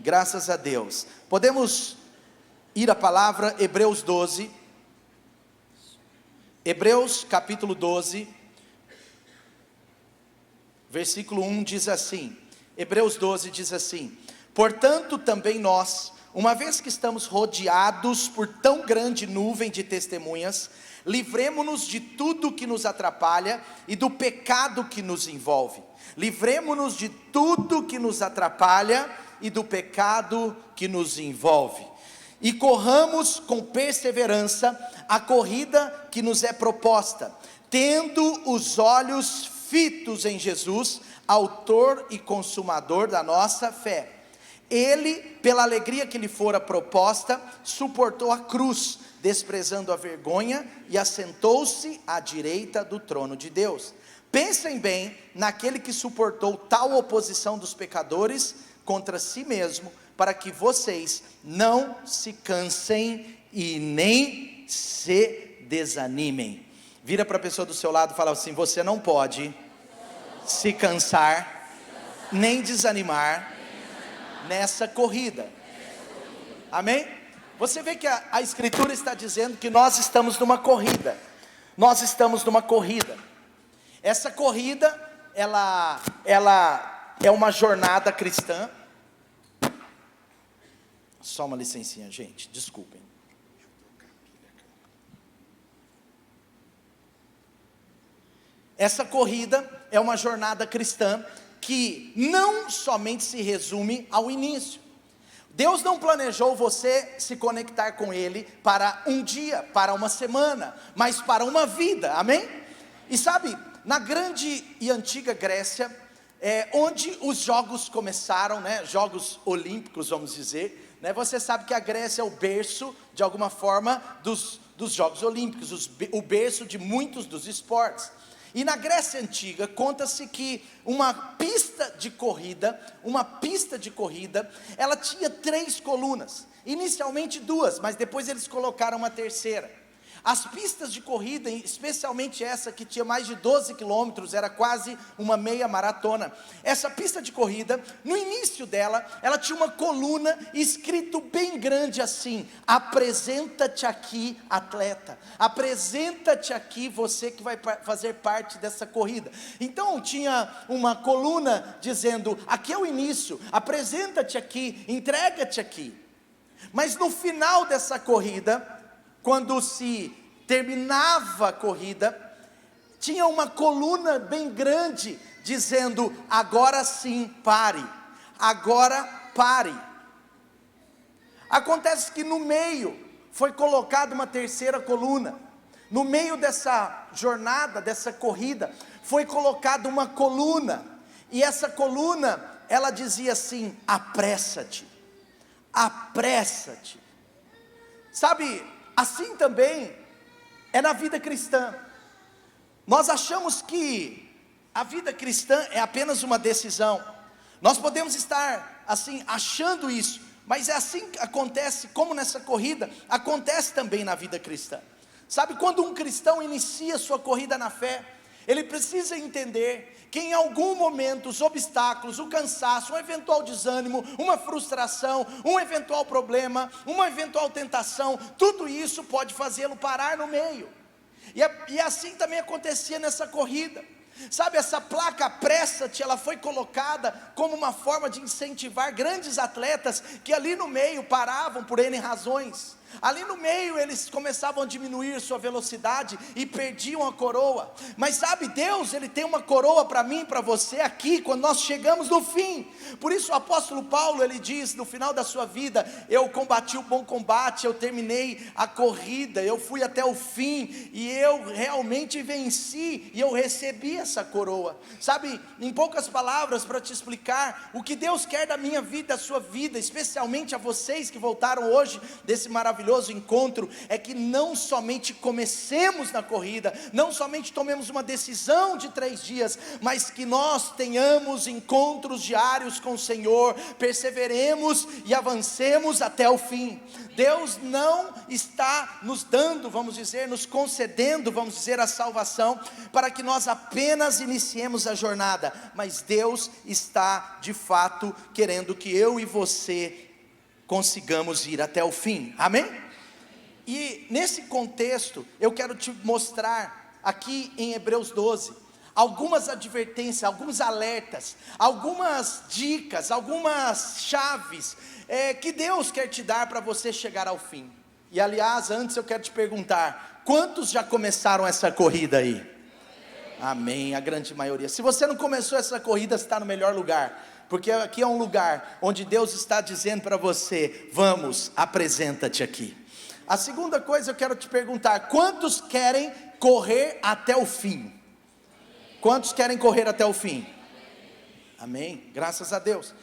Graças a Deus. Podemos ir à palavra Hebreus 12. Hebreus capítulo 12, versículo 1 diz assim. Hebreus 12 diz assim: portanto também nós, uma vez que estamos rodeados por tão grande nuvem de testemunhas, livremo-nos de tudo que nos atrapalha e do pecado que nos envolve. Livremo-nos de tudo que nos atrapalha e do pecado que nos envolve. E corramos com perseverança a corrida que nos é proposta, tendo os olhos fitos em Jesus, autor e consumador da nossa fé. Ele, pela alegria que lhe fora proposta, suportou a cruz, desprezando a vergonha, e assentou-se à direita do trono de Deus. Pensem bem naquele que suportou tal oposição dos pecadores contra si mesmo, para que vocês não se cansem e nem se desanimem. Vira para a pessoa do seu lado e fala assim: você não pode se cansar nem desanimar nessa corrida. Amém? Você vê que a Escritura está dizendo que nós estamos numa corrida. Nós estamos numa corrida. Essa corrida, ela é uma jornada cristã. Só uma licencinha, gente, desculpem. Essa corrida é uma jornada cristã que não somente se resume ao início. Deus não planejou você se conectar com Ele para um dia, para uma semana, mas para uma vida, amém? E sabe, na grande e antiga Grécia, onde os jogos começaram, né, jogos olímpicos, vamos dizer, né, você sabe que a Grécia é o berço, de alguma forma, dos Jogos Olímpicos, o berço de muitos dos esportes. E na Grécia Antiga, conta-se que uma pista de corrida, ela tinha 3 colunas, inicialmente 2, mas depois eles colocaram uma terceira. As pistas de corrida, especialmente essa que tinha mais de 12 quilômetros, era quase uma meia maratona. Essa pista de corrida, no início dela, ela tinha uma coluna escrito bem grande assim: apresenta-te aqui, atleta, apresenta-te aqui, você que vai fazer parte dessa corrida. Então tinha uma coluna dizendo: aqui é o início, apresenta-te aqui, entrega-te aqui. Mas no final dessa corrida, quando se terminava a corrida, tinha uma coluna bem grande dizendo: agora sim pare, agora pare. Acontece que no meio foi colocada uma terceira coluna. No meio dessa jornada, dessa corrida, foi colocada uma coluna, e essa coluna, ela dizia assim: apressa-te, apressa-te. Sabe, assim também é na vida cristã. Nós achamos que a vida cristã é apenas uma decisão. Nós podemos estar assim achando isso, mas é assim que acontece, como nessa corrida, acontece também na vida cristã. Sabe, quando um cristão inicia sua corrida na fé, ele precisa entender que em algum momento os obstáculos, o cansaço, um eventual desânimo, uma frustração, um eventual problema, uma eventual tentação, tudo isso pode fazê-lo parar no meio. E assim também acontecia nessa corrida. Sabe, essa placa apressa-te, ela foi colocada como uma forma de incentivar grandes atletas que ali no meio paravam por N razões. Ali no meio eles começavam a diminuir sua velocidade e perdiam a coroa. Mas sabe, Deus, Ele tem uma coroa para mim, para você aqui, quando nós chegamos no fim. Por isso o apóstolo Paulo, ele diz no final da sua vida: eu combati o bom combate, eu terminei a corrida, eu fui até o fim, e eu realmente venci, e eu recebi essa coroa. Sabe, em poucas palavras, para te explicar o que Deus quer da minha vida, da sua vida, especialmente a vocês que voltaram hoje desse maravilhoso maravilhoso encontro é que não somente comecemos na corrida, não somente tomemos uma decisão de 3 dias, mas que nós tenhamos encontros diários com o Senhor, perseveremos e avancemos até o fim. Deus não está nos dando, vamos dizer, nos concedendo, vamos dizer, a salvação, para que nós apenas iniciemos a jornada, mas Deus está de fato querendo que eu e você consigamos ir até o fim, amém? E nesse contexto, eu quero te mostrar aqui em Hebreus 12, algumas advertências, alguns alertas, algumas dicas, algumas chaves, que Deus quer te dar para você chegar ao fim. E aliás, antes eu quero te perguntar, quantos já começaram essa corrida aí? Amém, a grande maioria. Se você não começou essa corrida, você está no melhor lugar, porque aqui é um lugar onde Deus está dizendo para você: vamos, apresenta-te aqui. A segunda coisa eu quero te perguntar, quantos querem correr até o fim? Quantos querem correr até o fim? Amém, graças a Deus.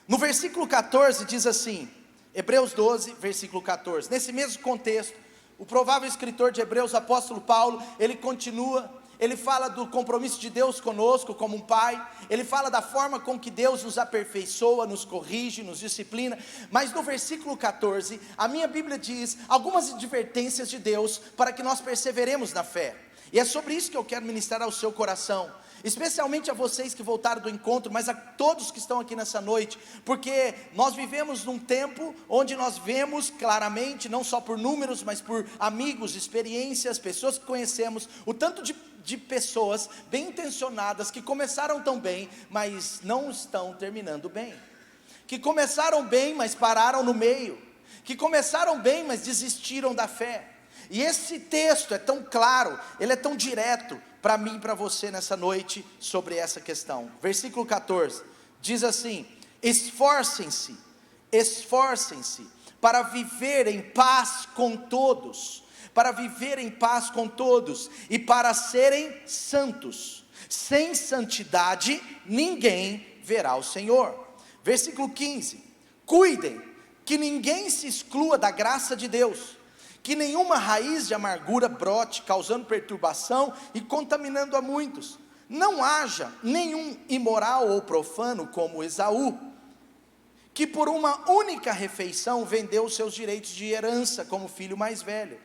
No versículo 14 diz assim, Hebreus 12, versículo 14, nesse mesmo contexto, o provável escritor de Hebreus, apóstolo Paulo, ele continua, ele fala do compromisso de Deus conosco como um pai, ele fala da forma com que Deus nos aperfeiçoa, nos corrige, nos disciplina, mas no versículo 14, a minha Bíblia diz algumas advertências de Deus para que nós perseveremos na fé, e é sobre isso que eu quero ministrar ao seu coração, especialmente a vocês que voltaram do encontro, mas a todos que estão aqui nessa noite, porque nós vivemos num tempo onde nós vemos claramente, não só por números, mas por amigos, experiências, pessoas que conhecemos, o tanto de pessoas bem intencionadas, que começaram tão bem, mas não estão terminando bem, que começaram bem, mas pararam no meio, que começaram bem, mas desistiram da fé. E esse texto é tão claro, ele é tão direto, para mim e para você nessa noite, sobre essa questão. Versículo 14, diz assim, esforcem-se, para viver em paz com todos, e para serem santos, sem santidade, ninguém verá o Senhor. Versículo 15, cuidem, que ninguém se exclua da graça de Deus, que nenhuma raiz de amargura brote, causando perturbação e contaminando a muitos. Não haja nenhum imoral ou profano como Esaú, que por uma única refeição vendeu seus direitos de herança como filho mais velho.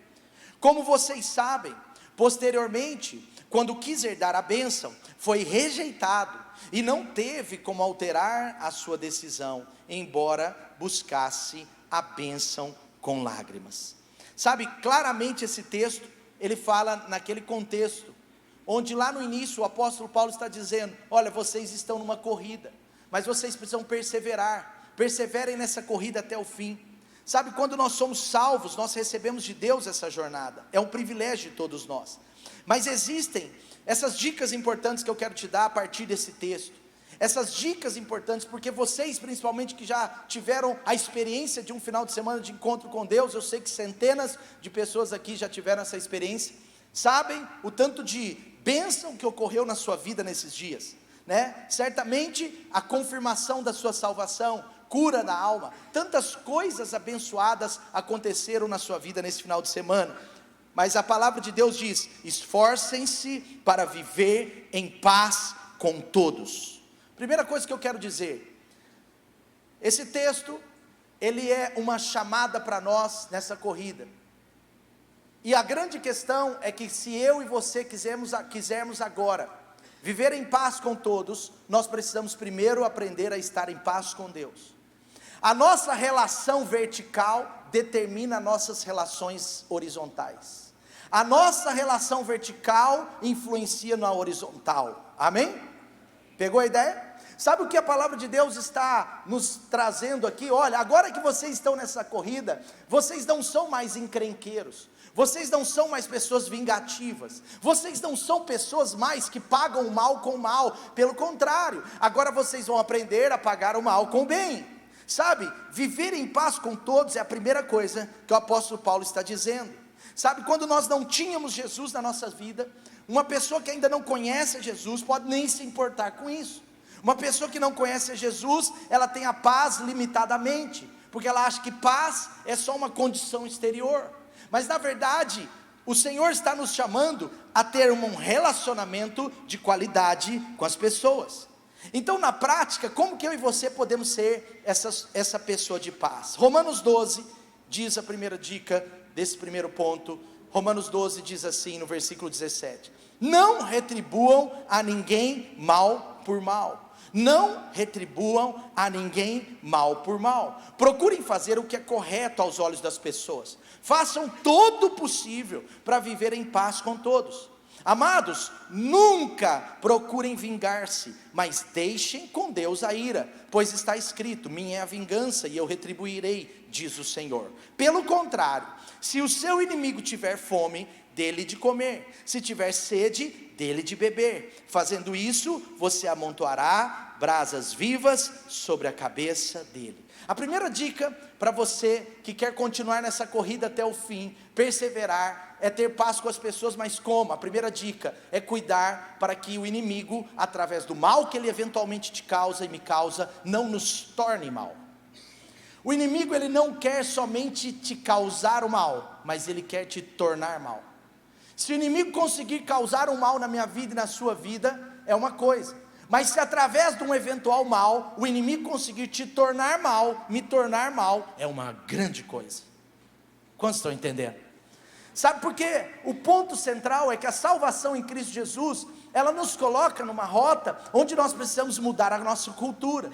Como vocês sabem, posteriormente, quando quis herdar a bênção, foi rejeitado e não teve como alterar a sua decisão, embora buscasse a bênção com lágrimas. Sabe, claramente esse texto, ele fala naquele contexto, onde lá no início o apóstolo Paulo está dizendo, olha, vocês estão numa corrida, mas vocês precisam perseverar, perseverem nessa corrida até o fim. Sabe, quando nós somos salvos, nós recebemos de Deus essa jornada, é um privilégio de todos nós, mas existem essas dicas importantes que eu quero te dar a partir desse texto, essas dicas importantes, porque vocês principalmente que já tiveram a experiência de um final de semana de encontro com Deus, eu sei que centenas de pessoas aqui já tiveram essa experiência, sabem o tanto de bênção que ocorreu na sua vida nesses dias, né? Certamente a confirmação da sua salvação, cura da alma, tantas coisas abençoadas aconteceram na sua vida nesse final de semana, mas a palavra de Deus diz, esforcem-se para viver em paz com todos. Primeira coisa que eu quero dizer, esse texto, ele é uma chamada para nós nessa corrida, e a grande questão é que se eu e você quisermos agora, viver em paz com todos, nós precisamos primeiro aprender a estar em paz com Deus. A nossa relação vertical determina nossas relações horizontais, a nossa relação vertical influencia na horizontal, amém? Pegou a ideia? Sabe o que a palavra de Deus está nos trazendo aqui? Olha, agora que vocês estão nessa corrida, vocês não são mais encrenqueiros, vocês não são mais pessoas vingativas, vocês não são pessoas mais que pagam o mal com o mal, pelo contrário, agora vocês vão aprender a pagar o mal com o bem. Sabe, viver em paz com todos é a primeira coisa que o apóstolo Paulo está dizendo. Sabe, quando nós não tínhamos Jesus na nossa vida, uma pessoa que ainda não conhece Jesus pode nem se importar com isso. Uma pessoa que não conhece Jesus, ela tem a paz limitadamente, porque ela acha que paz é só uma condição exterior, mas na verdade, o Senhor está nos chamando a ter um relacionamento de qualidade com as pessoas. Então na prática, como que eu e você podemos ser essa pessoa de paz? Romanos 12 diz a primeira dica desse primeiro ponto. Romanos 12 diz assim no versículo 17: não retribuam a ninguém mal por mal. Não retribuam a ninguém mal por mal. Procurem fazer o que é correto aos olhos das pessoas. Façam todo o possível para viver em paz com todos. Amados, nunca procurem vingar-se, mas deixem com Deus a ira, pois está escrito: minha é a vingança e eu retribuirei, diz o Senhor. Pelo contrário, se o seu inimigo tiver fome, dê-lhe de comer, se tiver sede, dê-lhe de beber. Fazendo isso, você amontoará brasas vivas sobre a cabeça dele. A primeira dica para você que quer continuar nessa corrida até o fim, perseverar, é ter paz com as pessoas. Mas como? A primeira dica é cuidar para que o inimigo, através do mal que ele eventualmente te causa e me causa, não nos torne mal. O inimigo, ele não quer somente te causar o mal, mas ele quer te tornar mal. Se o inimigo conseguir causar um mal na minha vida e na sua vida, é uma coisa, mas se através de um eventual mal, o inimigo conseguir te tornar mal, me tornar mal, é uma grande coisa. Quantos estão entendendo? Sabe por quê? O ponto central é que a salvação em Cristo Jesus, ela nos coloca numa rota, onde nós precisamos mudar a nossa cultura.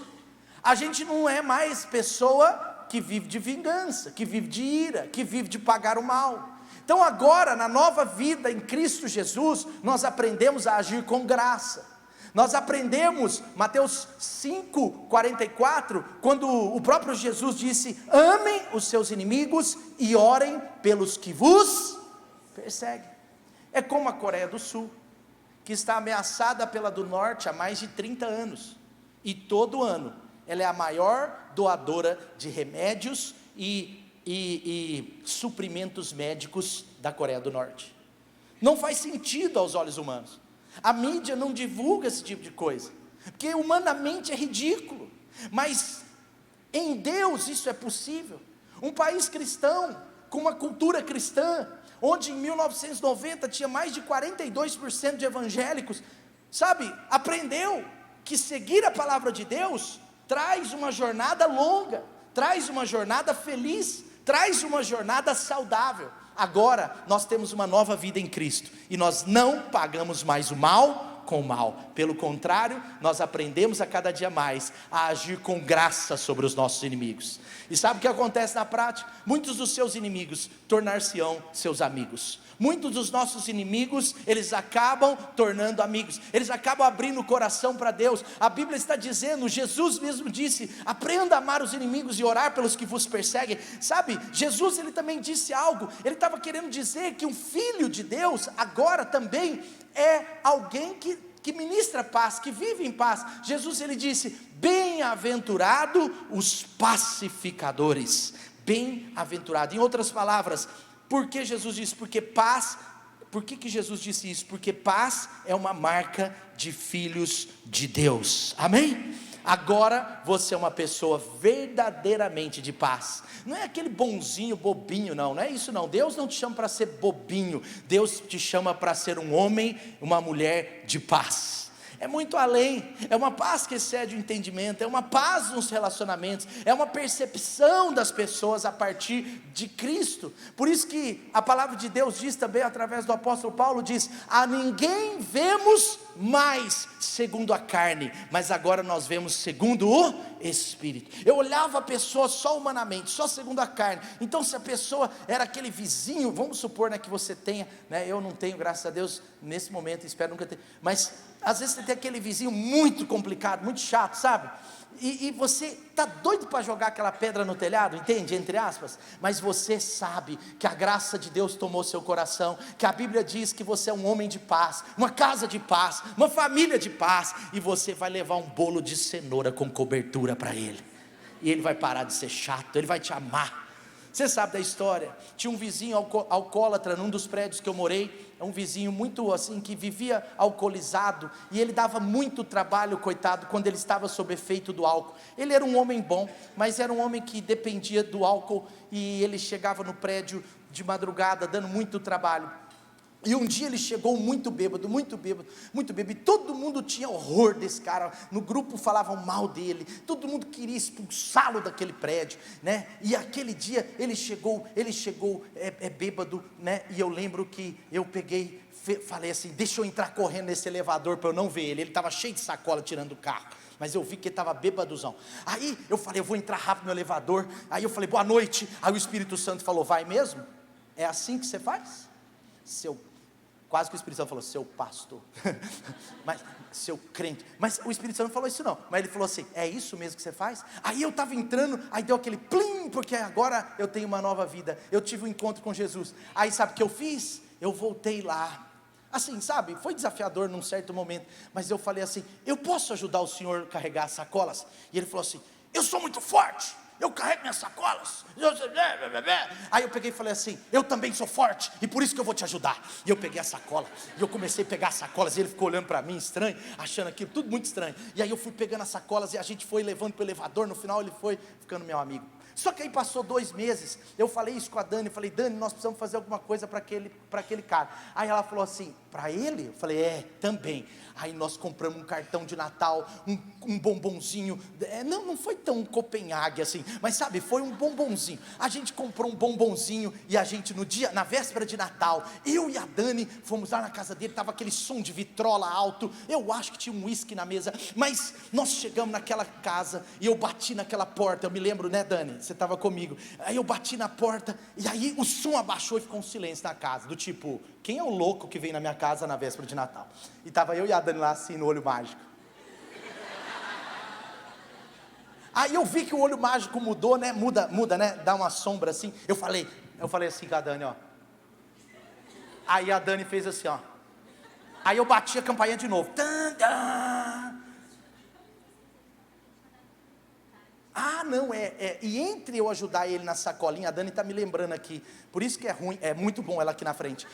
A gente não é mais pessoa que vive de vingança, que vive de ira, que vive de pagar o mal. Então agora, na nova vida em Cristo Jesus, nós aprendemos a agir com graça. Nós aprendemos, Mateus 5:44, quando o próprio Jesus disse: amem os seus inimigos e orem pelos que vos perseguem. É como a Coreia do Sul, que está ameaçada pela do Norte há mais de 30 anos, e todo ano, ela é a maior doadora de remédios e suprimentos médicos da Coreia do Norte. Não faz sentido aos olhos humanos. A mídia não divulga esse tipo de coisa, porque humanamente é ridículo, mas em Deus isso é possível. Um país cristão, com uma cultura cristã, onde em 1990 tinha mais de 42% de evangélicos, sabe, aprendeu que seguir a palavra de Deus traz uma jornada longa, traz uma jornada feliz, traz uma jornada saudável. Agora nós temos uma nova vida em Cristo, e nós não pagamos mais o mal com o mal, pelo contrário, nós aprendemos a cada dia mais a agir com graça sobre os nossos inimigos. E sabe o que acontece na prática? Muitos dos seus inimigos tornar-se-ão seus amigos. Muitos dos nossos inimigos, eles acabam tornando amigos, eles acabam abrindo o coração para Deus. A Bíblia está dizendo, Jesus mesmo disse: aprenda a amar os inimigos e orar pelos que vos perseguem. Sabe, Jesus, ele também disse algo, ele estava querendo dizer que um filho de Deus agora também é alguém que ministra paz, que vive em paz. Jesus, ele disse: bem-aventurado os pacificadores. Bem-aventurado. Em outras palavras, por que Jesus disse? Porque paz. Por que Jesus disse isso? Porque paz é uma marca de filhos de Deus. Amém? Agora você é uma pessoa verdadeiramente de paz. Não é aquele bonzinho, bobinho, não é isso não. Deus não te chama para ser bobinho. Deus te chama para ser um homem, uma mulher de paz. É muito além, é uma paz que excede o entendimento, é uma paz nos relacionamentos, é uma percepção das pessoas a partir de Cristo. Por isso que a palavra de Deus diz também, através do apóstolo Paulo, diz: a ninguém vemos mais segundo a carne, mas agora nós vemos segundo o Espírito. Eu olhava a pessoa só humanamente, só segundo a carne. Então se a pessoa era aquele vizinho, vamos supor, né, que você tenha, né, eu não tenho, graças a Deus, nesse momento, espero nunca ter, mas às vezes você tem aquele vizinho muito complicado, muito chato, sabe? E você está doido para jogar aquela pedra no telhado, entende? Entre aspas. Mas você sabe que a graça de Deus tomou seu coração, que a Bíblia diz que você é um homem de paz, uma casa de paz, uma família de paz, e você vai levar um bolo de cenoura com cobertura para ele, e ele vai parar de ser chato, ele vai te amar. Você sabe da história, tinha um vizinho alcoólatra num dos prédios que eu morei, um vizinho muito assim, que vivia alcoolizado, e ele dava muito trabalho, coitado, quando ele estava sob efeito do álcool. Ele era um homem bom, mas era um homem que dependia do álcool, e ele chegava no prédio de madrugada, dando muito trabalho. E um dia ele chegou muito bêbado, e todo mundo tinha horror desse cara, no grupo falavam mal dele, todo mundo queria expulsá-lo daquele prédio, né? E aquele dia ele chegou bêbado, né? E eu lembro que eu peguei, falei assim, deixa eu entrar correndo nesse elevador para eu não ver ele estava cheio de sacola tirando do carro, mas eu vi que ele estava bêbadozão. Aí eu falei, eu vou entrar rápido no elevador, aí eu falei, boa noite, aí o Espírito Santo falou, vai mesmo? É assim que você faz? Quase que o Espírito Santo falou, seu pastor, mas seu crente, mas o Espírito Santo não falou isso não, mas ele falou assim, é isso mesmo que você faz? Aí eu estava entrando, aí deu aquele plim, porque agora eu tenho uma nova vida, eu tive um encontro com Jesus. Aí sabe o que eu fiz? Eu voltei lá, assim, sabe, foi desafiador num certo momento, mas eu falei assim, eu posso ajudar o senhor a carregar as sacolas? E ele falou assim, eu sou muito forte, eu carrego minhas sacolas. Aí eu peguei e falei assim, eu também sou forte, e por isso que eu vou te ajudar. E eu peguei a sacola, e eu comecei a pegar as sacolas, e ele ficou olhando para mim estranho, achando aquilo tudo muito estranho. E aí eu fui pegando as sacolas, e a gente foi levando para o elevador, no final ele foi ficando meu amigo. Só que aí passou 2 meses, eu falei isso com a Dani, falei, Dani, nós precisamos fazer alguma coisa para aquele cara. Aí ela falou assim, para ele? Eu falei, também. Aí nós compramos um cartão de Natal, um bombonzinho, não foi tão Copenhague assim, mas sabe, foi um bombonzinho. A gente comprou um bombonzinho, e a gente na véspera de Natal, eu e a Dani, fomos lá na casa dele, estava aquele som de vitrola alto, eu acho que tinha um uísque na mesa, mas nós chegamos naquela casa, e eu bati naquela porta, eu me lembro, né Dani, você estava comigo, aí eu bati na porta, e aí o som abaixou e ficou um silêncio na casa, do tipo, quem é o louco que vem na minha casa na véspera de Natal? E estava eu e a Dani lá assim no olho mágico. Aí eu vi que o olho mágico mudou, né? Muda, né? Dá uma sombra assim. Eu falei assim com a Dani, ó. Aí a Dani fez assim, ó. Aí eu bati a campainha de novo. Não, e entre eu ajudar ele na sacolinha, a Dani está me lembrando aqui, por isso que é ruim, é muito bom ela aqui na frente,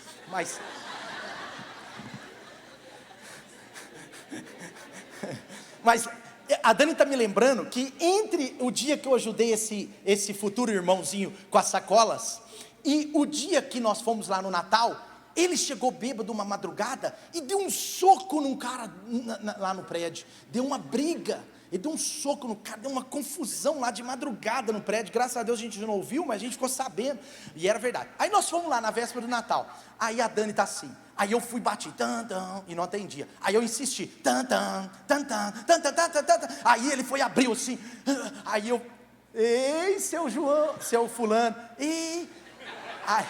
mas a Dani está me lembrando que entre o dia que eu ajudei esse futuro irmãozinho com as sacolas, e o dia que nós fomos lá no Natal, ele chegou bêbado uma madrugada, e deu um soco num cara lá no prédio, deu uma briga, ele deu um soco no cara, deu uma confusão lá de madrugada no prédio, graças a Deus a gente não ouviu, mas a gente ficou sabendo, e era verdade. Aí nós fomos lá na véspera do Natal, aí a Dani está assim, aí eu fui bati, e não atendia, aí eu insisti, aí ele foi, abriu assim, aí eu, ei seu João, seu fulano, aí,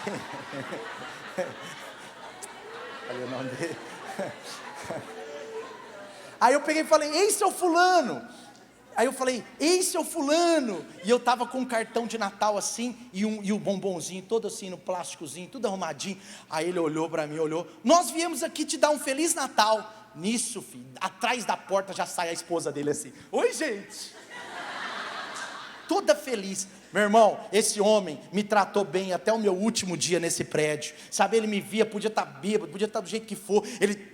falei o nome dele. Aí eu peguei e falei, ei seu fulano. Aí eu falei, ei seu fulano. E eu estava com um cartão de Natal assim, e o bombonzinho todo assim no plásticozinho, tudo arrumadinho. Aí ele olhou para mim, nós viemos aqui te dar um Feliz Natal. Nisso, filho, atrás da porta já sai a esposa dele assim, oi gente. Toda feliz. Meu irmão, esse homem me tratou bem até o meu último dia nesse prédio, sabe, ele me via, podia estar bêbado, podia estar do jeito que for, ele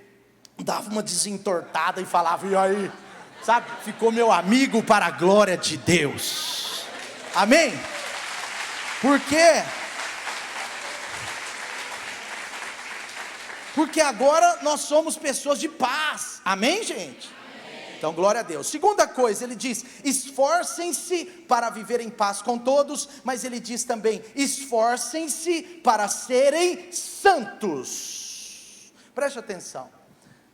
dava uma desentortada e falava, e aí, sabe, ficou meu amigo para a glória de Deus, amém? Por quê? Porque agora nós somos pessoas de paz, amém gente? Então glória a Deus. Segunda coisa, ele diz, esforcem-se para viver em paz com todos, mas ele diz também, esforcem-se para serem santos. Preste atenção,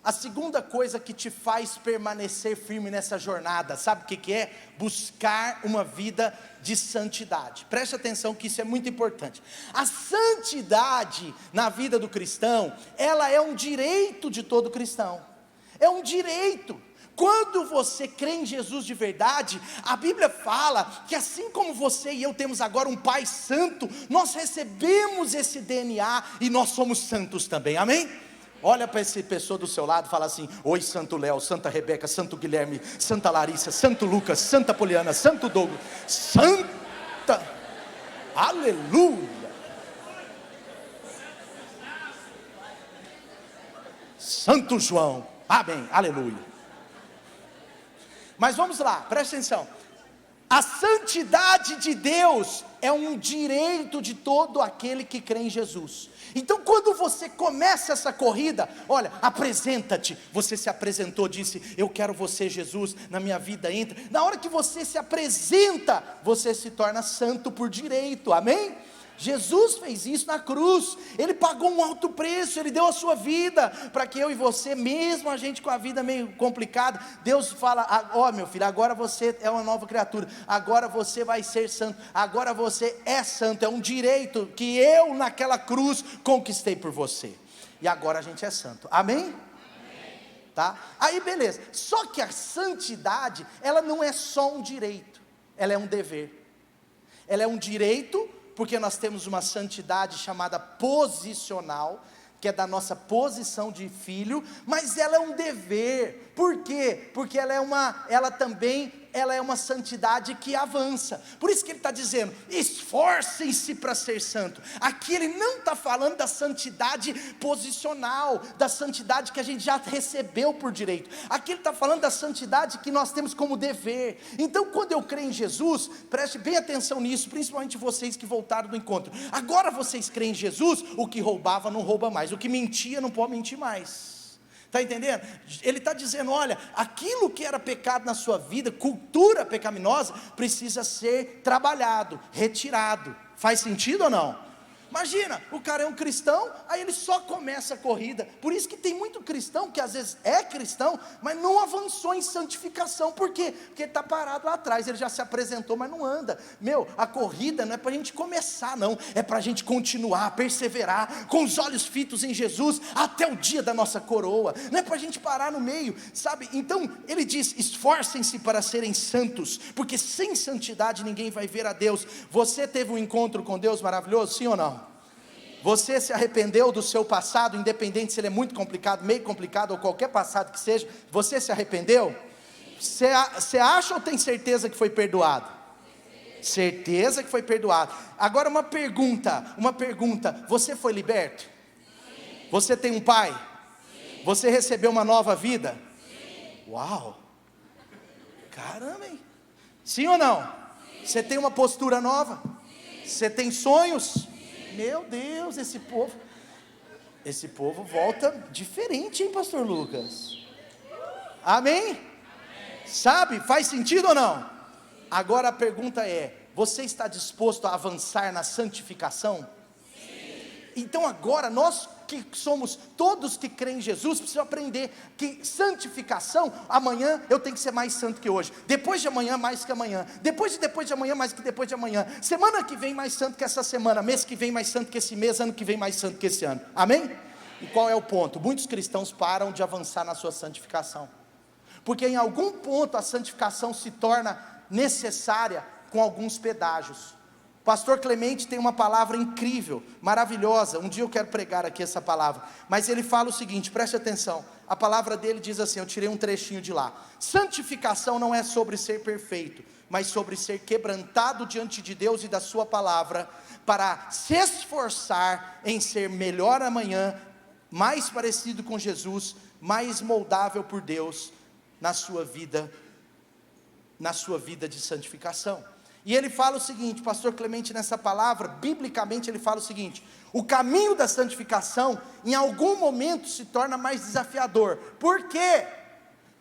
a segunda coisa que te faz permanecer firme nessa jornada, sabe o que é? Buscar uma vida de santidade. Preste atenção que isso é muito importante. A santidade na vida do cristão, ela é um direito de todo cristão, é um direito. Quando você crê em Jesus de verdade, a Bíblia fala que assim como você e eu temos agora um Pai Santo, nós recebemos esse DNA e nós somos santos também, amém? Olha para essa pessoa do seu lado e fala assim, oi Santo Léo, Santa Rebeca, Santo Guilherme, Santa Larissa, Santo Lucas, Santa Poliana, Santo Douglas, Santa... Aleluia. Santo João, amém, aleluia. Mas vamos lá, presta atenção. A santidade de Deus é um direito de todo aquele que crê em Jesus. Então quando você começa essa corrida, olha, apresenta-te. Você se apresentou, disse, eu quero você, Jesus, na minha vida, entra. Na hora que você se apresenta, você se torna santo por direito, amém? Jesus fez isso na cruz, Ele pagou um alto preço, Ele deu a sua vida, para que eu e você, mesmo a gente com a vida meio complicada, Deus fala, ó meu filho, agora você é uma nova criatura, agora você vai ser santo, agora você é santo, é um direito que eu naquela cruz conquistei por você, e agora a gente é santo, amém? Tá? Aí beleza, só que a santidade, ela não é só um direito, ela é um dever, ela é um direito, porque nós temos uma santidade chamada posicional, que é da nossa posição de filho, mas ela é um dever. Por quê? Porque ela também é uma santidade que avança. Por isso que ele está dizendo, esforcem-se para ser santo. Aqui ele não está falando da santidade posicional, da santidade que a gente já recebeu por direito. Aqui ele está falando da santidade que nós temos como dever. Então quando eu creio em Jesus, preste bem atenção nisso, principalmente vocês que voltaram do encontro. Agora vocês creem em Jesus, o que roubava não rouba mais, o que mentia não pode mentir mais. Está entendendo? Ele está dizendo, olha, aquilo que era pecado na sua vida, cultura pecaminosa, precisa ser trabalhado, retirado. Faz sentido ou não? Imagina, o cara é um cristão, aí ele só começa a corrida. Por isso que tem muito cristão que às vezes é cristão, mas não avançou em santificação. Por quê? Porque ele está parado lá atrás, ele já se apresentou, mas não anda. Meu, a corrida não é para a gente começar não, é para a gente continuar, perseverar, com os olhos fitos em Jesus, até o dia da nossa coroa. Não é para a gente parar no meio, sabe? Então, ele diz, esforcem-se para serem santos, porque sem santidade ninguém vai ver a Deus. Você teve um encontro com Deus maravilhoso, sim ou não? Você se arrependeu do seu passado, independente se ele é muito complicado, meio complicado, ou qualquer passado que seja, você se arrependeu? Você acha ou tem certeza que foi perdoado? Certeza que foi perdoado. Agora uma pergunta, você foi liberto? Você tem um pai? Você recebeu uma nova vida? Uau, caramba, hein? Sim ou não? Você tem uma postura nova? Você tem sonhos? Meu Deus, esse povo volta diferente, hein, pastor Lucas? Amém? Sabe, faz sentido ou não? Agora a pergunta é, você está disposto a avançar na santificação? Então agora, nós que somos, todos que creem em Jesus, precisam aprender que santificação, amanhã eu tenho que ser mais santo que hoje, depois de amanhã mais que amanhã, depois de amanhã mais que depois de amanhã, semana que vem mais santo que essa semana, mês que vem mais santo que esse mês, ano que vem mais santo que esse ano, amém? E qual é o ponto? Muitos cristãos param de avançar na sua santificação, porque em algum ponto a santificação se torna necessária com alguns pedágios. Pastor Clemente tem uma palavra incrível, maravilhosa, um dia eu quero pregar aqui essa palavra, mas ele fala o seguinte, preste atenção, a palavra dele diz assim, eu tirei um trechinho de lá, santificação não é sobre ser perfeito, mas sobre ser quebrantado diante de Deus e da sua palavra, para se esforçar em ser melhor amanhã, mais parecido com Jesus, mais moldável por Deus, na sua vida de santificação. E ele fala o seguinte, pastor Clemente nessa palavra, biblicamente ele fala o seguinte, o caminho da santificação, em algum momento se torna mais desafiador, por quê?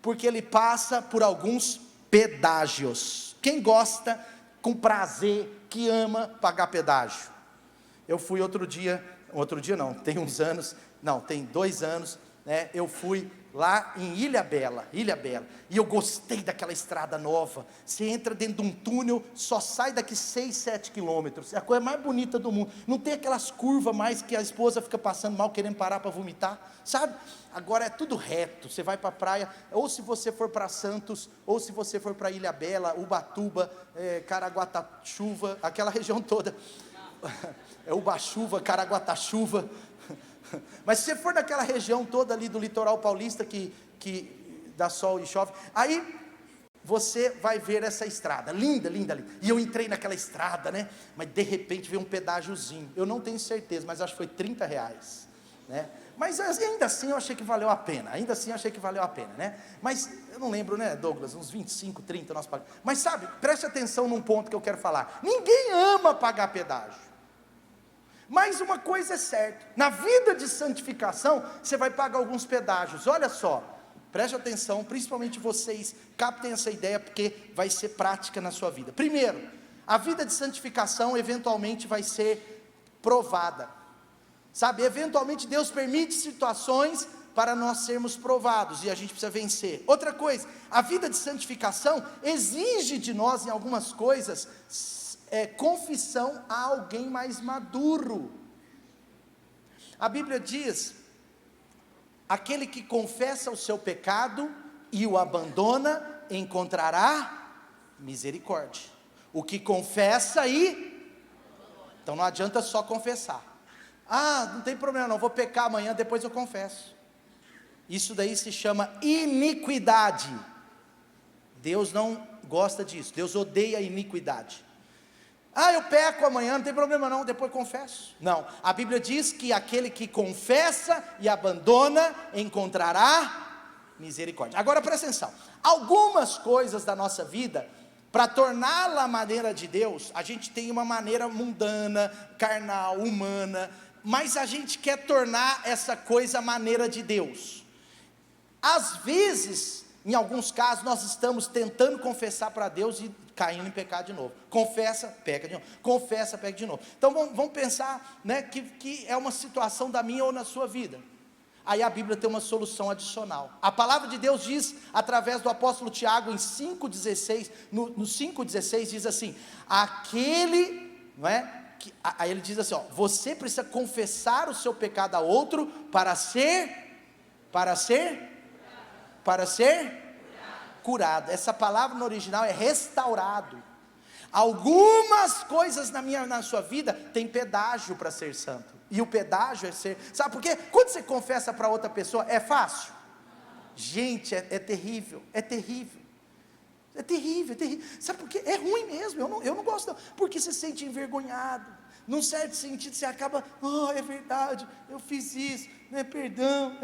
Porque ele passa por alguns pedágios, quem gosta, com prazer, que ama pagar pedágio? Eu fui outro dia não, tem 2 anos, né, eu fui lá em Ilha Bela, e eu gostei daquela estrada nova, você entra dentro de um túnel, só sai daqui 6, 7 quilômetros, é a coisa mais bonita do mundo, não tem aquelas curvas mais que a esposa fica passando mal, querendo parar para vomitar, sabe? Agora é tudo reto, você vai para a praia, ou se você for para Santos, ou se você for para Ilha Bela, Ubatuba, Caraguatatuba, aquela região toda, Ubachuva, Caraguatatuba, mas se você for daquela região toda ali do litoral paulista que dá sol e chove, aí você vai ver essa estrada, linda, linda, linda. E eu entrei naquela estrada, né? Mas de repente veio um pedágiozinho. Eu não tenho certeza, mas acho que foi R$30, né? Mas ainda assim eu achei que valeu a pena. Ainda assim eu achei que valeu a pena, né? Mas eu não lembro, né, Douglas? Uns 25, 30 nós pagamos. Mas sabe, preste atenção num ponto que eu quero falar. Ninguém ama pagar pedágio. Mas uma coisa é certa: na vida de santificação, você vai pagar alguns pedágios. Olha só. Preste atenção, principalmente vocês, captem essa ideia, porque vai ser prática na sua vida. Primeiro, a vida de santificação eventualmente vai ser provada, sabe? Eventualmente Deus permite situações para nós sermos provados, e a gente precisa vencer. Outra coisa, a vida de santificação exige de nós, em algumas coisas, confissão a alguém mais maduro. A Bíblia diz: aquele que confessa o seu pecado e o abandona, encontrará misericórdia. O que confessa então não adianta só confessar. Não tem problema não, vou pecar amanhã, depois eu confesso. Isso daí se chama iniquidade. Deus não gosta disso, Deus odeia a iniquidade. Eu peco amanhã, não tem problema não, depois confesso. Não, a Bíblia diz que aquele que confessa e abandona, encontrará misericórdia. Agora presta atenção, algumas coisas da nossa vida, para torná-la a maneira de Deus, a gente tem uma maneira mundana, carnal, humana, mas a gente quer tornar essa coisa a maneira de Deus. Às vezes, em alguns casos, nós estamos tentando confessar para Deus e caindo em pecado de novo. Confessa, peca de novo. Confessa, peca de novo. Então vamos pensar, né, que é uma situação da minha ou na sua vida. Aí a Bíblia tem uma solução adicional. A palavra de Deus diz, através do apóstolo Tiago, em 5,16, no 5,16 diz assim: aquele, não é? Aí ele diz assim, você precisa confessar o seu pecado a outro para ser curado. Essa palavra no original é restaurado. Algumas coisas na sua vida tem pedágio para ser santo. E o pedágio é ser, sabe por quê? Quando você confessa para outra pessoa, é fácil? Gente, é terrível, é terrível. É terrível, é terrível. Sabe por quê? É ruim mesmo, eu não gosto não. Porque você se sente envergonhado. Num certo sentido você acaba, é verdade, eu fiz isso, né, perdão,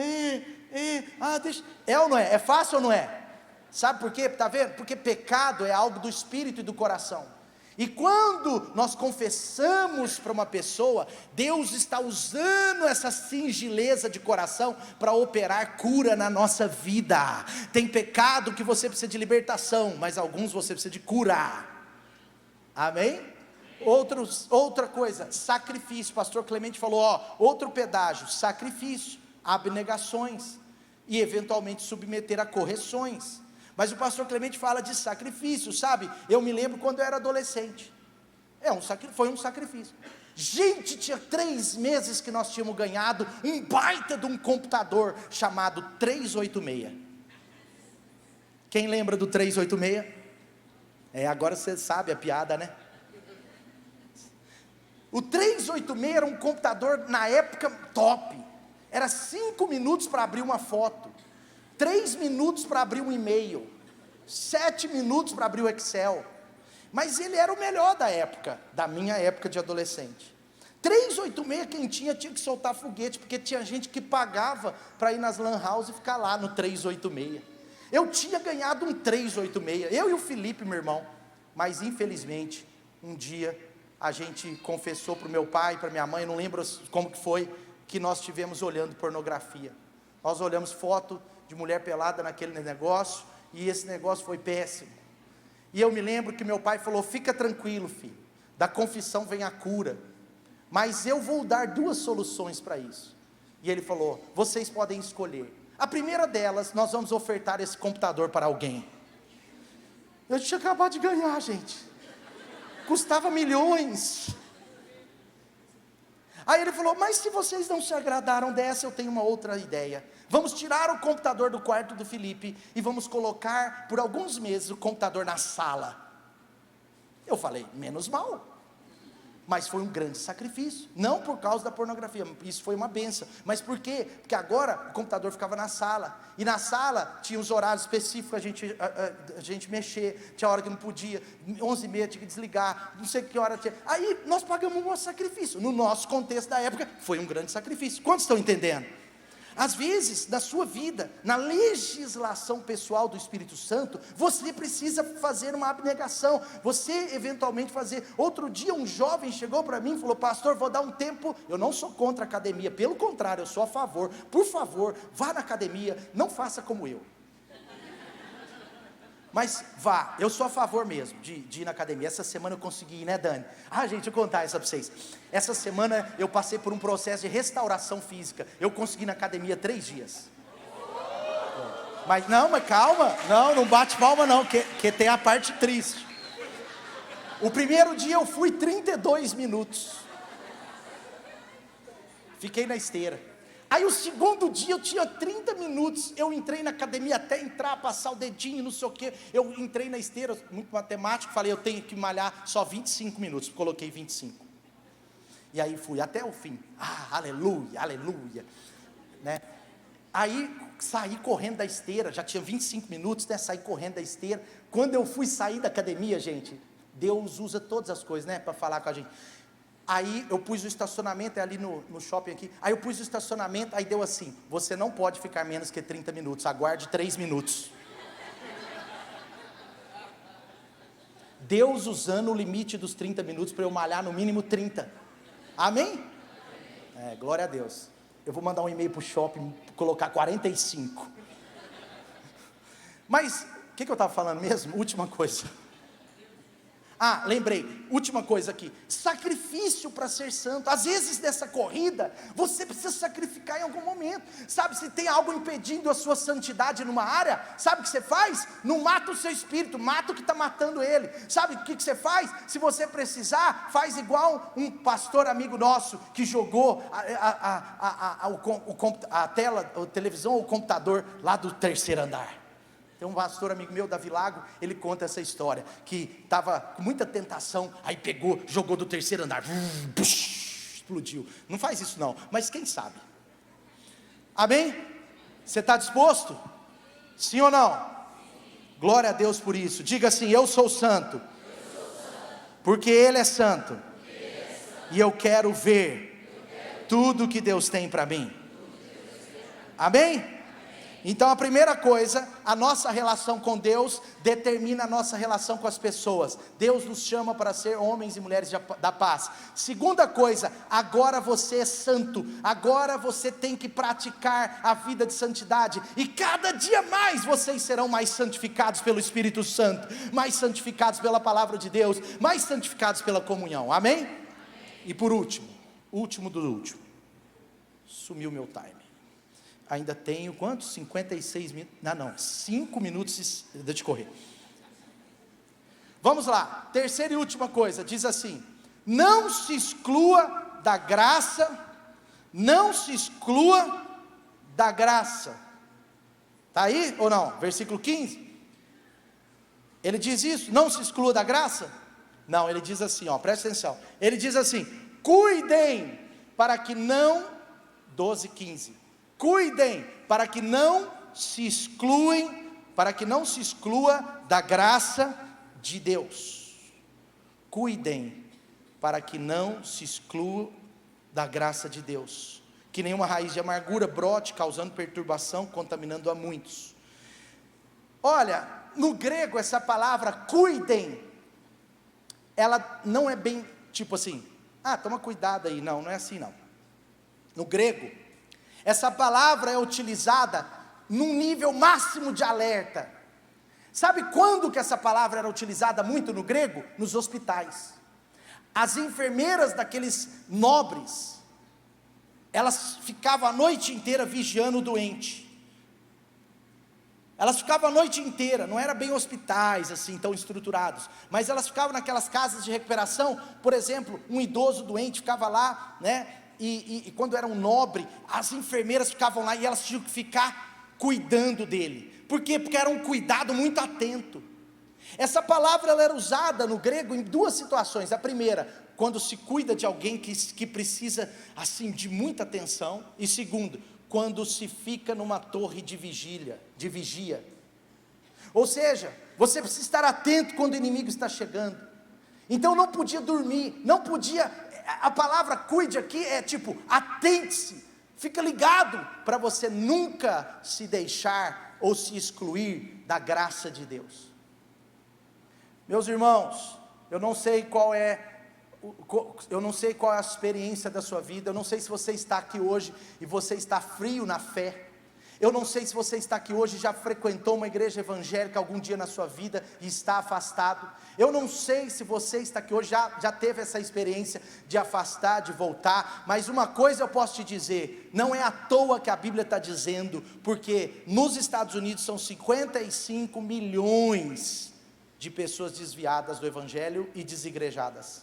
deixa. É ou não é? É fácil ou não é? Sabe por quê? Está vendo? Porque pecado é algo do espírito e do coração. E quando nós confessamos para uma pessoa, Deus está usando essa singeleza de coração para operar cura na nossa vida. Tem pecado que você precisa de libertação, mas alguns você precisa de cura. Amém? Outra coisa, sacrifício. Pastor Clemente falou, outro pedágio, sacrifício, abnegações e eventualmente submeter a correções. Mas o pastor Clemente fala de sacrifício, sabe? Eu me lembro quando eu era adolescente. Foi um sacrifício. Gente, tinha 3 meses que nós tínhamos ganhado um baita de um computador chamado 386. Quem lembra do 386? Agora você sabe a piada, né? O 386 era um computador na época top. Era 5 minutos para abrir uma foto, 3 minutos para abrir um e-mail, 7 minutos para abrir o Excel. Mas ele era o melhor da época, da minha época de adolescente. 386 quem tinha que soltar foguete, porque tinha gente que pagava para ir nas lan house e ficar lá no 386. Eu tinha ganhado um 386, eu e o Felipe, meu irmão. Mas infelizmente, um dia a gente confessou para o meu pai, para minha mãe, não lembro como que foi, que nós estivemos olhando pornografia. Nós olhamos foto de mulher pelada naquele negócio, e esse negócio foi péssimo. E eu me lembro que meu pai falou, fica tranquilo filho, da confissão vem a cura, mas eu vou dar 2 soluções para isso. E ele falou, vocês podem escolher. A primeira delas, nós vamos ofertar esse computador para alguém. Eu tinha acabado de ganhar, gente, custava milhões. Aí ele falou, mas se vocês não se agradaram dessa, eu tenho uma outra ideia. Vamos tirar o computador do quarto do Felipe e vamos colocar por alguns meses o computador na sala. Eu falei, menos mal. Mas foi um grande sacrifício, não por causa da pornografia, isso foi uma bênção. Mas por quê? Porque agora o computador ficava na sala, e na sala tinha os horários específicos, a gente mexer, tinha hora que não podia, 11h30 tinha que desligar, não sei que hora tinha. Aí nós pagamos um sacrifício, no nosso contexto da época, foi um grande sacrifício. Quantos estão entendendo? Às vezes, na sua vida, na legislação pessoal do Espírito Santo, você precisa fazer uma abnegação, você eventualmente fazer. Outro dia um jovem chegou para mim e falou: pastor, vou dar um tempo. Eu não sou contra a academia, pelo contrário, eu sou a favor. Por favor, vá na academia, não faça como eu. Mas vá, eu sou a favor mesmo de ir na academia. Essa semana eu consegui ir, né, Dani? Gente, eu vou contar essa para vocês. Essa semana eu passei por um processo de restauração física. Eu consegui ir na academia 3 dias. Mas calma, não bate palma não, que tem a parte triste. O primeiro dia eu fui 32 minutos. Fiquei na esteira. Aí o segundo dia eu tinha 30 minutos, eu entrei na academia até entrar, passar o dedinho, não sei o que, eu entrei na esteira, muito matemático, falei, eu tenho que malhar só 25 minutos, coloquei 25, e aí fui até o fim, aleluia, aleluia, né? Aí saí correndo da esteira, já tinha 25 minutos, né? Saí correndo da esteira. Quando eu fui sair da academia, gente, Deus usa todas as coisas, né, para falar com a gente. Aí eu pus o estacionamento, é ali no shopping aqui, aí eu pus o estacionamento, aí deu assim: você não pode ficar menos que 30 minutos, aguarde 3 minutos. Deus usando o limite dos 30 minutos para eu malhar no mínimo 30, amém? Glória a Deus. Eu vou mandar um e-mail para o shopping, colocar 45. Mas, o que eu estava falando mesmo? Última coisa. Lembrei, última coisa aqui, sacrifício para ser santo. Às vezes nessa corrida, você precisa sacrificar em algum momento, sabe, se tem algo impedindo a sua santidade numa área, sabe o que você faz? Não mata o seu espírito, mata o que está matando ele. Sabe o que você faz? Se você precisar, faz igual um pastor amigo nosso, que jogou a tela, a televisão ou o computador lá do 3º andar. Tem um pastor amigo meu, Davi Lago, ele conta essa história, que estava com muita tentação, aí pegou, jogou do 3º andar, explodiu. Não faz isso não, mas quem sabe? Amém? Você está disposto? Sim ou não? Glória a Deus por isso. Diga assim: eu sou santo, porque Ele é santo, e eu quero ver tudo que Deus tem para mim. Amém? Então a primeira coisa, a nossa relação com Deus determina a nossa relação com as pessoas. Deus nos chama para ser homens e mulheres da paz. Segunda coisa, agora você é santo, agora você tem que praticar a vida de santidade, e cada dia mais vocês serão mais santificados pelo Espírito Santo, mais santificados pela palavra de Deus, mais santificados pela comunhão, amém? E por último, último do último, sumiu meu time. Ainda tenho quantos? 56 minutos, 5 minutos, deixa eu correr. Vamos lá, terceira e última coisa, diz assim: não se exclua da graça, não se exclua da graça. Está aí ou não? Versículo 15, ele diz isso, não se exclua da graça? Não, ele diz assim, presta atenção, ele diz assim: cuidem para que não, 12:15, cuidem para que não se exclua da graça de Deus. Cuidem para que não se exclua da graça de Deus, que nenhuma raiz de amargura brote, causando perturbação, contaminando a muitos. Olha, no grego essa palavra cuidem, ela não é bem tipo assim, toma cuidado aí, não é assim não. No grego, essa palavra é utilizada num nível máximo de alerta. Sabe quando que essa palavra era utilizada muito no grego? Nos hospitais. As enfermeiras daqueles nobres, elas ficavam a noite inteira vigiando o doente. Elas ficavam a noite inteira, não era bem hospitais assim, tão estruturados, mas elas ficavam naquelas casas de recuperação. Por exemplo, um idoso doente ficava lá, né? E quando era um nobre, as enfermeiras ficavam lá e elas tinham que ficar cuidando dele. Por quê? Porque era um cuidado muito atento. Essa palavra ela era usada no grego em duas situações. A primeira, quando se cuida de alguém que precisa assim de muita atenção. E segundo, quando se fica numa torre de vigia. Ou seja, você precisa estar atento quando o inimigo está chegando. Então não podia dormir, não podia. A palavra cuide aqui é tipo, atente-se, fica ligado, para você nunca se deixar ou se excluir da graça de Deus. Meus irmãos, eu não sei qual é a experiência da sua vida, eu não sei se você está aqui hoje e você está frio na fé, eu não sei se você está aqui hoje e já frequentou uma igreja evangélica algum dia na sua vida e está afastado, eu não sei se você está aqui hoje, já teve essa experiência de afastar, de voltar, mas uma coisa eu posso te dizer, não é à toa que a Bíblia está dizendo, porque nos Estados Unidos são 55 milhões de pessoas desviadas do evangelho e desigrejadas.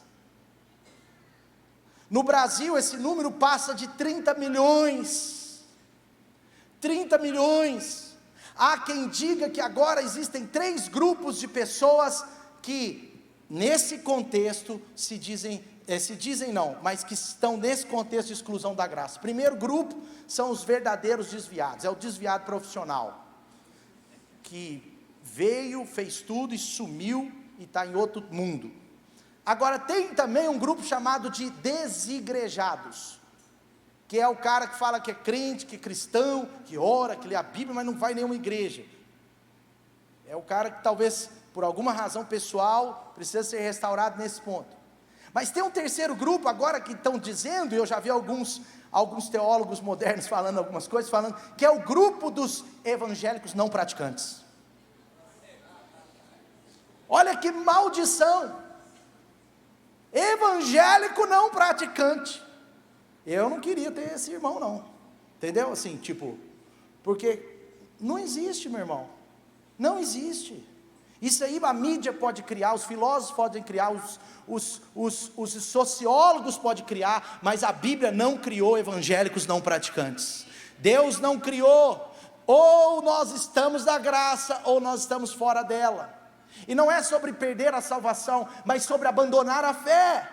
No Brasil esse número passa de 30 milhões, 30 milhões, há quem diga que agora existem 3 grupos de pessoas que nesse contexto mas que estão nesse contexto de exclusão da graça. Primeiro grupo são os verdadeiros desviados, é o desviado profissional, que veio, fez tudo e sumiu e está em outro mundo. Agora tem também um grupo chamado de desigrejados, que é o cara que fala que é crente, que é cristão, que ora, que lê a Bíblia, mas não vai em nenhuma igreja. É o cara que talvez por alguma razão pessoal precisa ser restaurado nesse ponto. Mas tem um terceiro grupo agora que estão dizendo, e eu já vi alguns teólogos modernos falando algumas coisas, falando que é o grupo dos evangélicos não praticantes. Olha que maldição, evangélico não praticante. Eu não queria ter esse irmão não, entendeu? Assim, tipo, porque não existe, meu irmão, não existe. Isso aí a mídia pode criar, os filósofos podem criar, os sociólogos podem criar, mas a Bíblia não criou evangélicos não praticantes. Deus não criou, ou nós estamos na graça, ou nós estamos fora dela. E não é sobre perder a salvação, mas sobre abandonar a fé.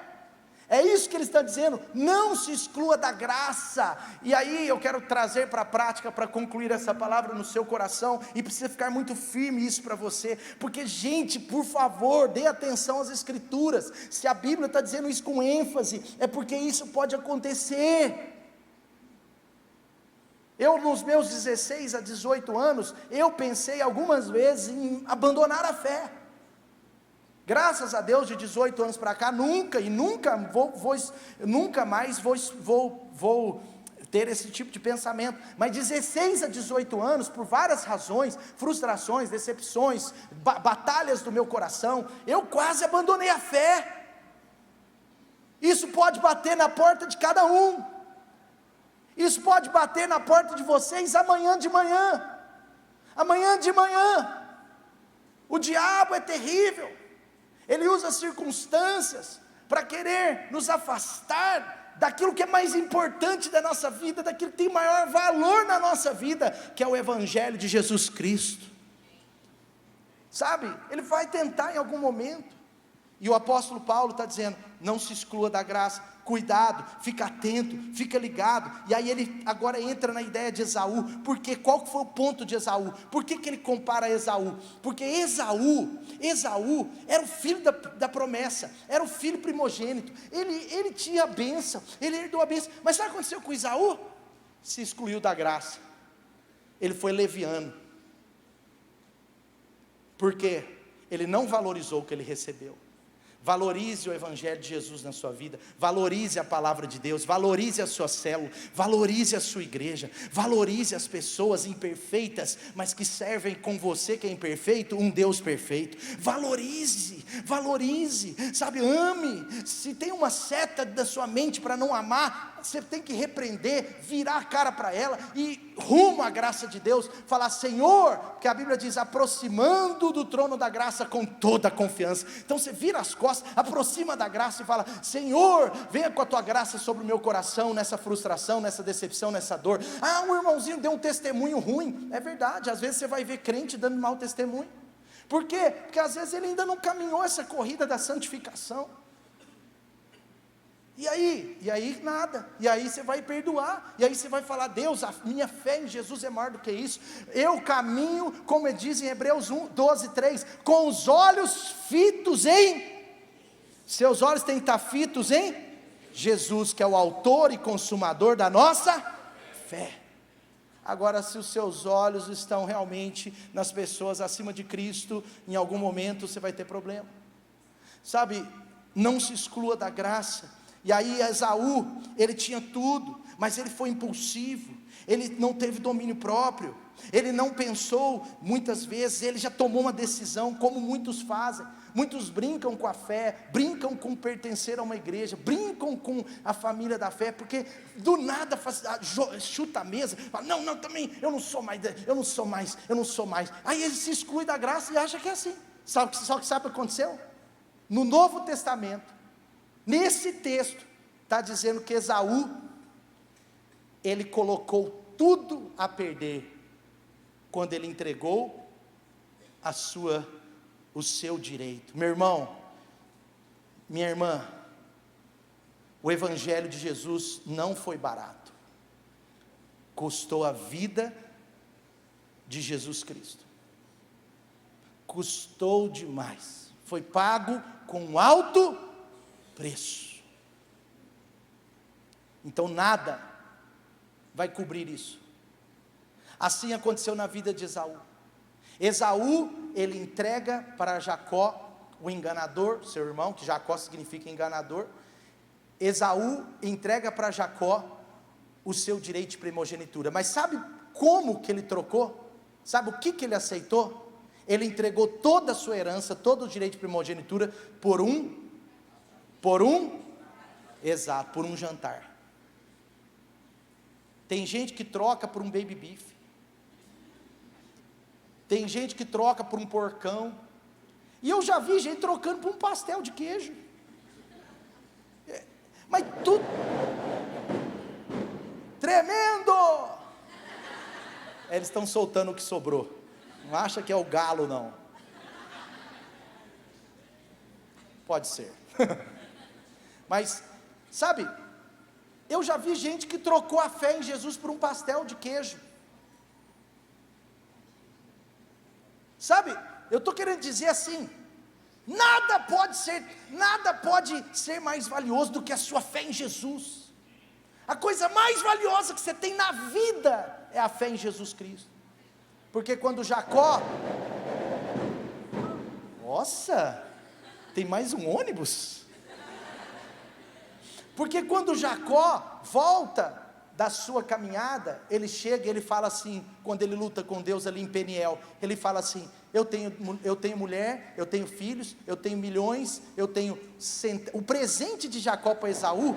É isso que ele está dizendo, não se exclua da graça. E aí eu quero trazer para a prática, para concluir essa palavra no seu coração, e precisa ficar muito firme isso para você, porque gente, por favor, dê atenção às escrituras. Se a Bíblia está dizendo isso com ênfase, é porque isso pode acontecer. Eu nos meus 16 a 18 anos, eu pensei algumas vezes em abandonar a fé. Graças a Deus, de 18 anos para cá, nunca mais vou ter esse tipo de pensamento. Mas 16 a 18 anos, por várias razões, frustrações, decepções, batalhas do meu coração, eu quase abandonei a fé. Isso pode bater na porta de cada um. Isso pode bater na porta de vocês amanhã de manhã. Amanhã de manhã. O diabo é terrível. Ele usa circunstâncias para querer nos afastar daquilo que é mais importante da nossa vida, daquilo que tem maior valor na nossa vida, que é o Evangelho de Jesus Cristo. Sabe, ele vai tentar em algum momento. E o apóstolo Paulo está dizendo, não se exclua da graça, cuidado, fica atento, fica ligado. E aí ele agora entra na ideia de Esaú, porque qual foi o ponto de Esaú? Por que ele compara Esaú? Porque Esaú era o filho da promessa, era o filho primogênito, ele tinha a bênção, ele herdou a bênção, mas sabe o que aconteceu com Esaú? Se excluiu da graça, ele foi leviano, porque ele não valorizou o que ele recebeu. Valorize o Evangelho de Jesus na sua vida, valorize a palavra de Deus, valorize a sua célula, valorize a sua igreja, valorize as pessoas imperfeitas, mas que servem com você que é imperfeito, um Deus perfeito. Valorize, sabe, ame. Se tem uma seta da sua mente para não amar, você tem que repreender, virar a cara para ela e rumo à graça de Deus, falar, Senhor, que a Bíblia diz, aproximando do trono da graça com toda a confiança. Então você vira as costas, aproxima da graça e fala, Senhor, venha com a tua graça sobre o meu coração, nessa frustração, nessa decepção, nessa dor. Um irmãozinho deu um testemunho ruim, é verdade, às vezes você vai ver crente dando mau testemunho, Por quê? Porque às vezes ele ainda não caminhou essa corrida da santificação. E aí nada, e aí você vai perdoar, e aí você vai falar: Deus, a minha fé em Jesus é maior do que isso, eu caminho, como diz em Hebreus 12:3, com os olhos fitos em, seus olhos têm que estar fitos em Jesus, que é o autor e consumador da nossa fé. Agora, se os seus olhos estão realmente nas pessoas acima de Cristo, em algum momento você vai ter problema, sabe? Não se exclua da graça. E aí Esaú, ele tinha tudo, mas ele foi impulsivo, ele não teve domínio próprio, ele não pensou, muitas vezes, ele já tomou uma decisão, como muitos fazem. Muitos brincam com a fé, brincam com pertencer a uma igreja, brincam com a família da fé, porque do nada chuta a mesa, fala: não, também, eu não sou mais, aí ele se exclui da graça e acha que é assim. Sabe o que aconteceu? No Novo Testamento, nesse texto, está dizendo que Esaú, ele colocou tudo a perder, quando ele entregou o seu direito. Meu irmão, minha irmã, o Evangelho de Jesus não foi barato, custou a vida de Jesus Cristo, custou demais, foi pago com um alto preço. Então nada vai cobrir isso. Assim aconteceu na vida de Esaú. Esaú, ele entrega para Jacó, o enganador, seu irmão, que Jacó significa enganador. Esaú entrega para Jacó o seu direito de primogenitura. Mas sabe como que ele trocou? Sabe o que ele aceitou? Ele entregou toda a sua herança, todo o direito de primogenitura, por um jantar. Tem gente que troca por um baby beef, tem gente que troca por um porcão, e eu já vi gente trocando por um pastel de queijo, mas tudo tremendo. Eles estão soltando o que sobrou, não acha que é o galo não, pode ser, mas sabe, eu já vi gente que trocou a fé em Jesus por um pastel de queijo. Sabe, eu estou querendo dizer assim, nada pode ser mais valioso do que a sua fé em Jesus. A coisa mais valiosa que você tem na vida é a fé em Jesus Cristo. Porque quando Jacó, nossa, tem mais um ônibus. Porque quando Jacó volta da sua caminhada, ele chega e ele fala assim, quando ele luta com Deus ali em Peniel, ele fala assim: eu tenho mulher, eu tenho filhos, eu tenho milhões, o presente de Jacó para Esaú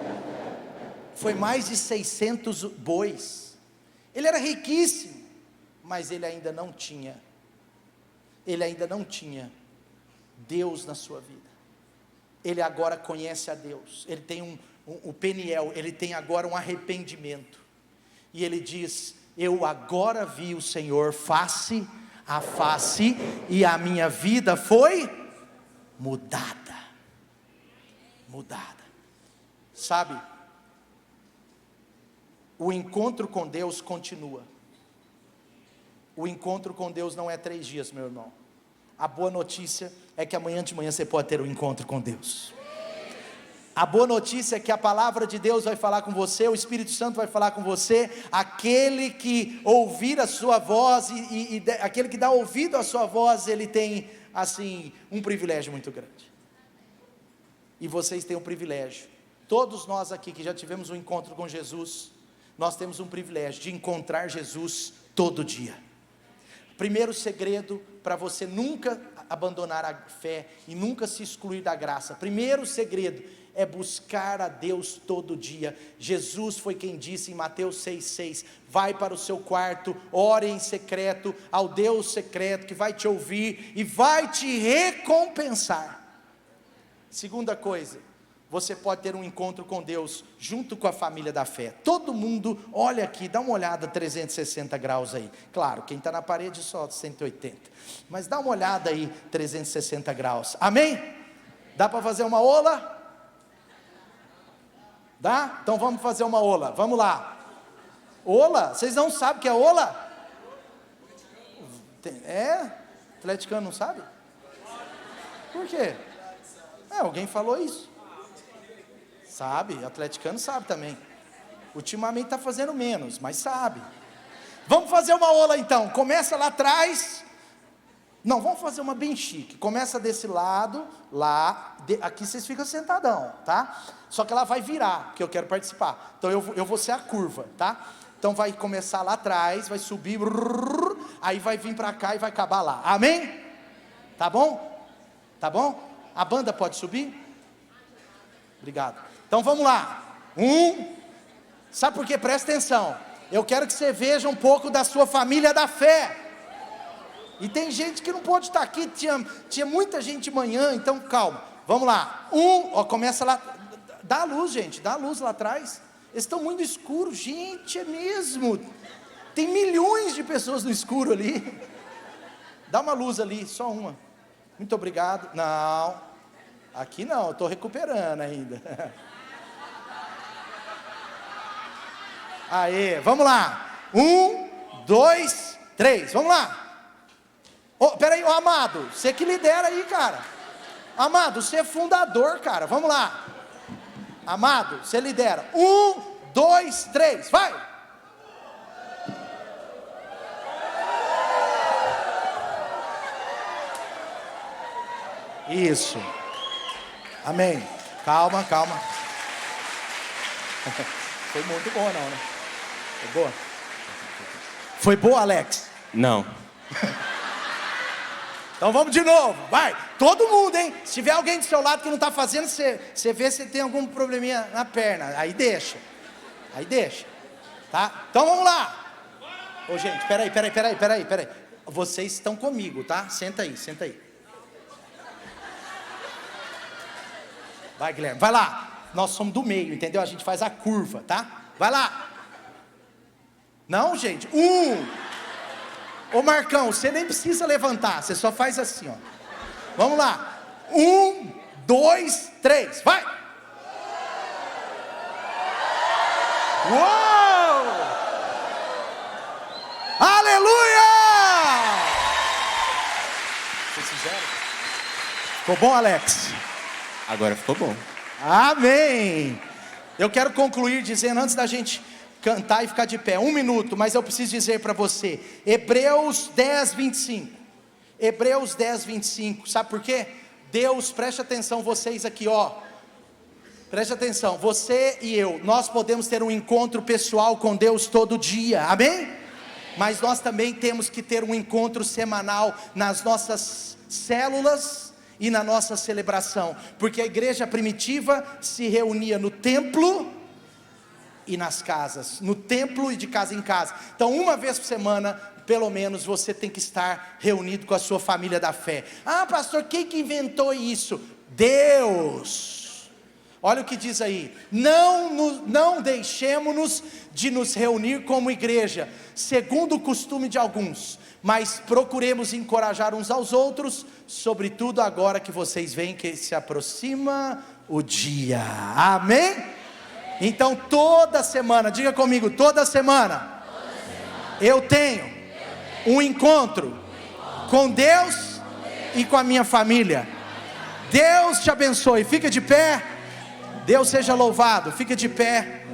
foi mais de 600 bois. Ele era riquíssimo, mas ele ainda não tinha Deus na sua vida. Ele agora conhece a Deus, ele tem o Peniel, ele tem agora um arrependimento, e ele diz: eu agora vi o Senhor face a face, e a minha vida foi mudada. Sabe, o encontro com Deus continua. O encontro com Deus não é 3 dias, meu irmão. A boa notícia é que amanhã de manhã você pode ter um encontro com Deus. A boa notícia é que a palavra de Deus vai falar com você, o Espírito Santo vai falar com você. Aquele que ouvir a sua voz, aquele que dá ouvido à sua voz, ele tem, assim, um privilégio muito grande. E vocês têm um privilégio. Todos nós aqui que já tivemos um encontro com Jesus, nós temos um privilégio de encontrar Jesus todo dia. Primeiro segredo para você nunca abandonar a fé e nunca se excluir da graça. Primeiro segredo é buscar a Deus todo dia. Jesus foi quem disse em Mateus 6,6: vai para o seu quarto, ore em secreto ao Deus secreto, que vai te ouvir e vai te recompensar. Segunda coisa, você pode ter um encontro com Deus junto com a família da fé. Todo mundo, olha aqui, dá uma olhada 360 graus aí. Claro, quem está na parede só 180, mas dá uma olhada aí 360 graus. Amém? Dá para fazer uma ola? Dá? Então vamos fazer uma ola, vamos lá. Ola? Vocês não sabem o que é ola? Atleticano não sabe? Por quê? Alguém falou isso. Sabe, atleticano sabe também. Ultimamente está fazendo menos, mas sabe. Vamos fazer uma ola então. Começa lá atrás. Não, vamos fazer uma bem chique. Começa desse lado, lá. Aqui vocês ficam sentadão, tá? Só que ela vai virar, porque eu quero participar. Então eu vou ser a curva, tá? Então vai começar lá atrás, vai subir, aí vai vir para cá e vai acabar lá. Amém? Tá bom? Tá bom? A banda pode subir? Obrigado. Então vamos lá. Sabe por quê? Presta atenção. Eu quero que você veja um pouco da sua família da fé. E tem gente que não pode estar aqui. Tinha muita gente de manhã, então calma. Vamos lá. Começa lá. Dá a luz, gente. Dá a luz lá atrás. Eles estão muito escuros. Gente, é mesmo. Tem milhões de pessoas no escuro ali. Dá uma luz ali, só uma. Muito obrigado. Não. Aqui não, eu estou recuperando ainda. Aê, vamos lá. 1, 2, 3, vamos lá. Peraí, Amado, você que lidera aí, cara. Amado, você é fundador, cara, vamos lá. Amado, você lidera. 1, 2, 3, vai. Isso. Amém. Calma. Foi muito boa não, né? Foi boa? Foi boa, Alex? Não. Então vamos de novo, vai. Todo mundo, hein? Se tiver alguém do seu lado que não está fazendo, você vê se tem algum probleminha na perna. Aí deixa. Tá? Então vamos lá. Ô gente, peraí. Vocês estão comigo, tá? Senta aí. Vai, Guilherme, vai lá. Nós somos do meio, entendeu? A gente faz a curva, tá? Vai lá. Não, gente. Ô Marcão, você nem precisa levantar. Você só faz assim, ó. Vamos lá. 1, 2, 3, vai. Uou! Aleluia! Vocês fizeram? Ficou bom, Alex? Agora ficou bom. Amém. Eu quero concluir dizendo, antes da gente cantar e ficar de pé, 1 minuto, mas eu preciso dizer para você, Hebreus 10, 25. Hebreus 10, 25, sabe por quê? Deus, preste atenção, vocês aqui, ó. Preste atenção, você e eu, nós podemos ter um encontro pessoal com Deus todo dia, amém? Mas nós também temos que ter um encontro semanal nas nossas células e na nossa celebração, porque a igreja primitiva se reunia no templo e nas casas, no templo e de casa em casa. Então uma vez por semana, pelo menos, você tem que estar reunido com a sua família da fé. Ah, pastor, quem que inventou isso? Deus. Olha o que diz aí: não deixemos-nos de nos reunir como igreja, segundo o costume de alguns, mas procuremos encorajar uns aos outros, sobretudo agora que vocês veem que se aproxima o dia. Amém? Então toda semana, diga comigo, toda semana eu tenho um encontro com Deus e com a minha família. Deus te abençoe. Fica de pé. Deus seja louvado. Fica de pé.